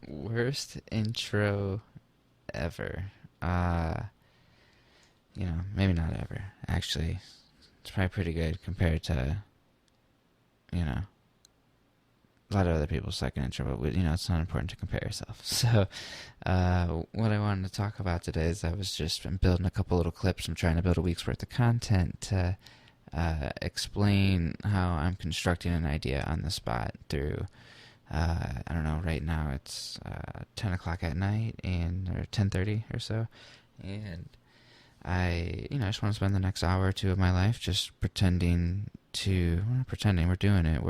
Worst intro ever. Uh, maybe not ever. Actually, it's probably pretty good compared to, a lot of other people's second intro, but it's not important to compare yourself. So, what I wanted to talk about today is I'm building a couple little clips. I'm trying to build a week's worth of content to explain how I'm constructing an idea on the spot through, I don't know, right now it's 10 o'clock at night, or 10:30 or so, and I just want to spend the next hour or two of my life just we're not pretending, we're doing it,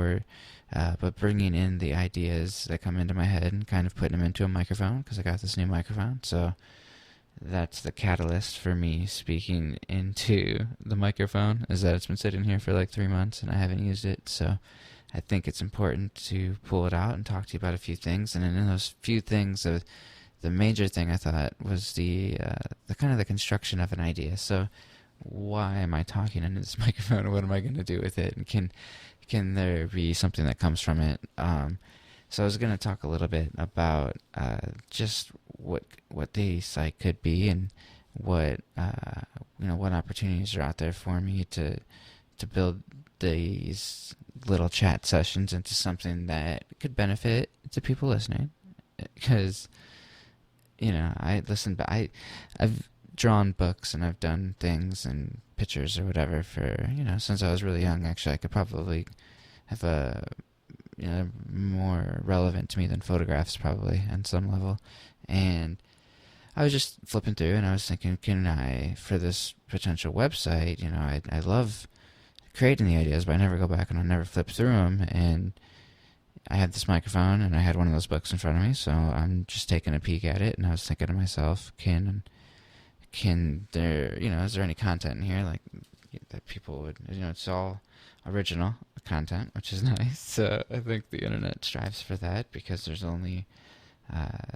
but bringing in the ideas that come into my head and kind of putting them into a microphone, because I got this new microphone, so that's the catalyst for me speaking into the microphone, is that it's been sitting here for like 3 months and I haven't used it, so I think it's important to pull it out and talk to you about a few things, and in those few things, the major thing I thought was the kind of the construction of an idea. So why am I talking into this microphone? What am I going to do with it? And can there be something that comes from it? So I was going to talk a little bit about just what the site could be, and what what opportunities are out there for me to build these little chat sessions into something that could benefit to people listening. Because I've drawn books and I've done things and pictures or whatever for, since I was really young. Actually, I could probably have more relevant to me than photographs, probably, on some level. And I was just flipping through and I was thinking, can I, for this potential website, I love creating the ideas, but I never go back and I never flip through them. And I had this microphone and I had one of those books in front of me, so I'm just taking a peek at it, and I was thinking to myself, can there, is there any content in here like that people would, it's all original content, which is nice. So I think the internet strives for that, because there's only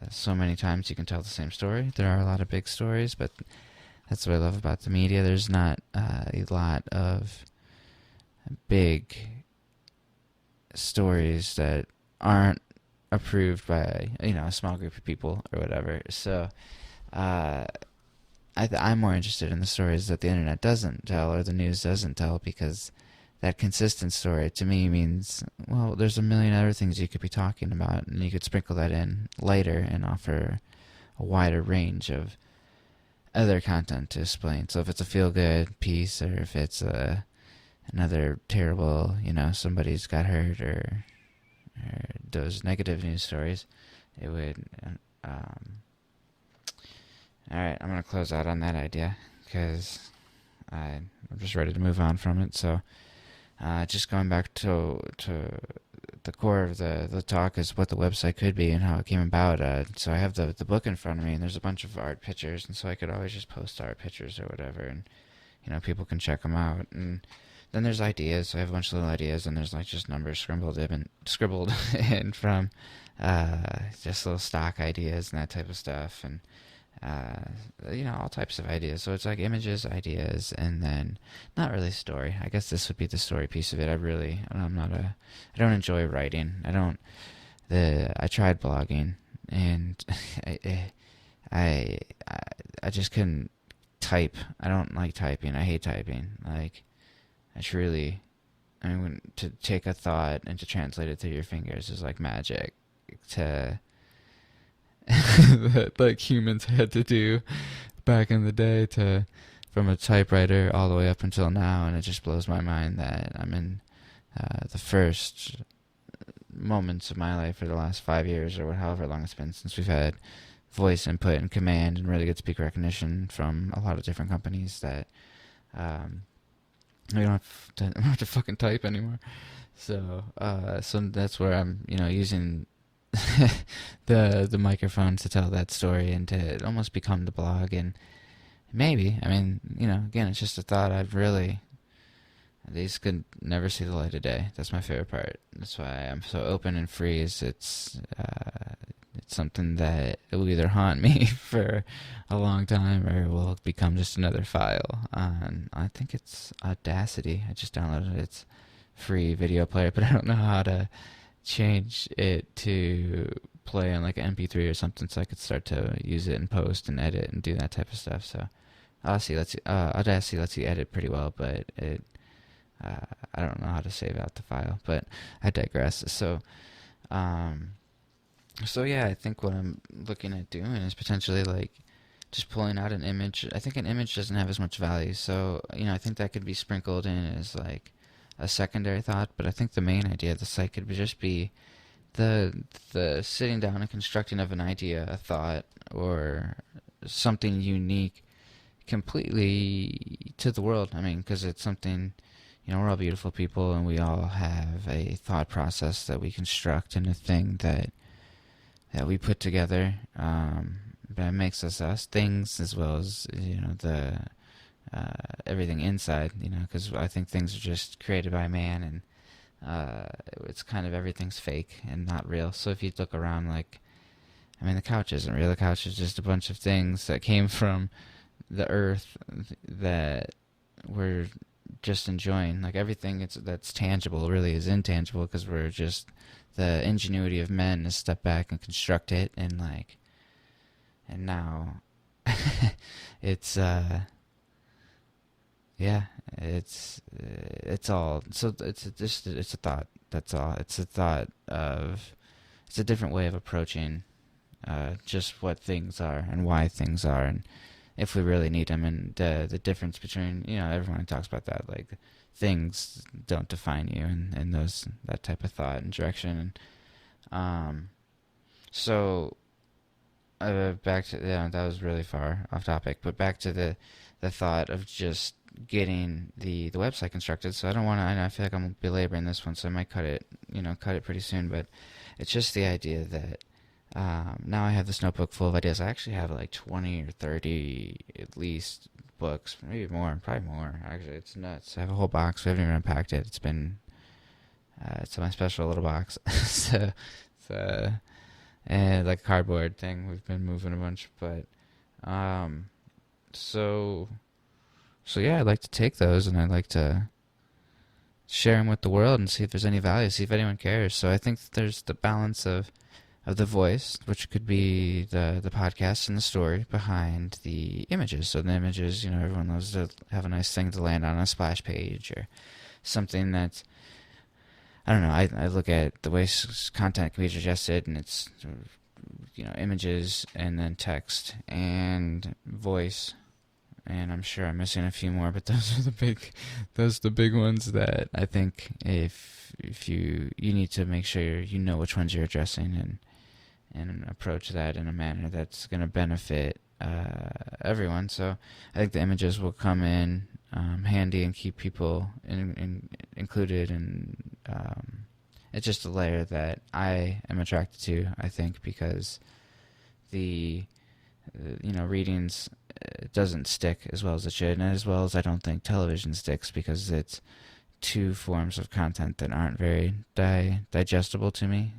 so many times you can tell the same story. There are a lot of big stories, but that's what I love about the media. There's not a lot of big stories that aren't approved by a small group of people or whatever. So I'm more interested in the stories that the internet doesn't tell, or the news doesn't tell, because that consistent story to me means, well, there's a million other things you could be talking about, and you could sprinkle that in later and offer a wider range of other content to explain. So if it's a feel-good piece, or if it's another terrible, somebody's got hurt, or those negative news stories, it would, alright, I'm going to close out on that idea, because I'm just ready to move on from it. So, just going back to the core of the talk is what the website could be and how it came about. So I have the book in front of me, and there's a bunch of art pictures, and so I could always just post art pictures or whatever, and, people can check them out. And then there's ideas. So I have a bunch of little ideas, and there's like just numbers scribbled in from just little stock ideas and that type of stuff, and all types of ideas. So it's like images, ideas, and then not really story. I guess this would be the story piece of it. I don't enjoy writing. I tried blogging, and I just couldn't type. I don't like typing. I hate typing. Like, to take a thought and to translate it through your fingers is like magic that like humans had to do back in the day, from a typewriter all the way up until now. And it just blows my mind that I'm in the first moments of my life for the last 5 years, or however long it's been since we've had voice input and command and really good speak recognition from a lot of different companies, that we don't have to fucking type anymore. So that's where I'm, using the microphone to tell that story and to almost become the blog. And maybe, again, it's just a thought. These could never see the light of day. That's my favorite part. That's why I'm so open and free. It's it's something that will either haunt me for a long time or will become just another file. I think it's Audacity. I just downloaded it. It's free video player, but I don't know how to change it to play on like an MP3 or something, so I could start to use it in post and edit and do that type of stuff. So Audacity lets you edit pretty well, but I don't know how to save out the file. But I digress. So yeah, I think what I'm looking at doing is potentially like just pulling out an image. I think an image doesn't have as much value, so I think that could be sprinkled in as like a secondary thought. But I think the main idea of the site could just be the sitting down and constructing of an idea, a thought, or something unique completely to the world. I mean, because it's something, we're all beautiful people and we all have a thought process that we construct and a thing that we put together that makes us things, as well as the everything inside, because I think things are just created by man, and it's kind of everything's fake and not real. So if you look around, like, I mean, the couch isn't real. The couch is just a bunch of things that came from the earth that we're just enjoying. Like, everything that's tangible really is intangible, because we're just, the ingenuity of men is step back and construct it, and now it's yeah, it's all, so it's a thought. That's all. It's a thought of, it's a different way of approaching just what things are and why things are, and if we really need them, and the difference between, everyone talks about that, like, things don't define you, and that type of thought and direction. And so back to, that was really far off topic, but back to the thought of just getting the website constructed. So I don't want to, I feel like I'm belaboring this one, so I might cut it pretty soon, but it's just the idea that now I have this notebook full of ideas. I actually have like 20 or 30 at least books, maybe more, probably more. Actually, it's nuts. I have a whole box. We haven't even unpacked it. It's been, it's my special little box. And like a cardboard thing. We've been moving a bunch, but so yeah, I'd like to take those and I'd like to share them with the world and see if there's any value, see if anyone cares. So I think there's the balance of the voice, which could be the podcast and the story behind the images. So the images, everyone loves to have a nice thing to land on a splash page or something that's, I don't know, I look at the way content can be digested, and it's, images and then text and voice, and I'm sure I'm missing a few more, but those are the big ones that I think if you need to make sure you know which ones you're addressing and approach that in a manner that's going to benefit everyone. So I think the images will come in handy and keep people included, and it's just a layer that I am attracted to, I think, because the readings doesn't stick as well as it should, and as well as I don't think television sticks, because it's two forms of content that aren't very digestible to me.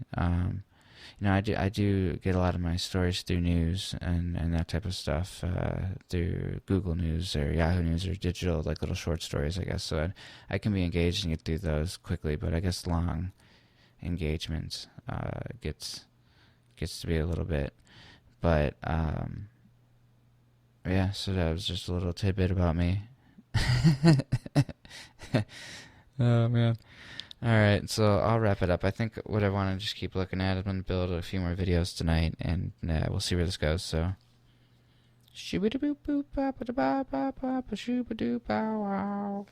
I do get a lot of my stories through news and that type of stuff, through Google News or Yahoo News or digital, like little short stories, I guess. So I can be engaged and get through those quickly, but I guess long engagements gets to be a little bit. But yeah, so that was just a little tidbit about me. Oh man. Alright, so I'll wrap it up. I think what I want to just keep looking at, I'm going to build a few more videos tonight, and we'll see where this goes. So, shoo-ba-doo-boop-boop, ba-ba-da-ba-ba-ba, shoo-ba-doo-bow-wow.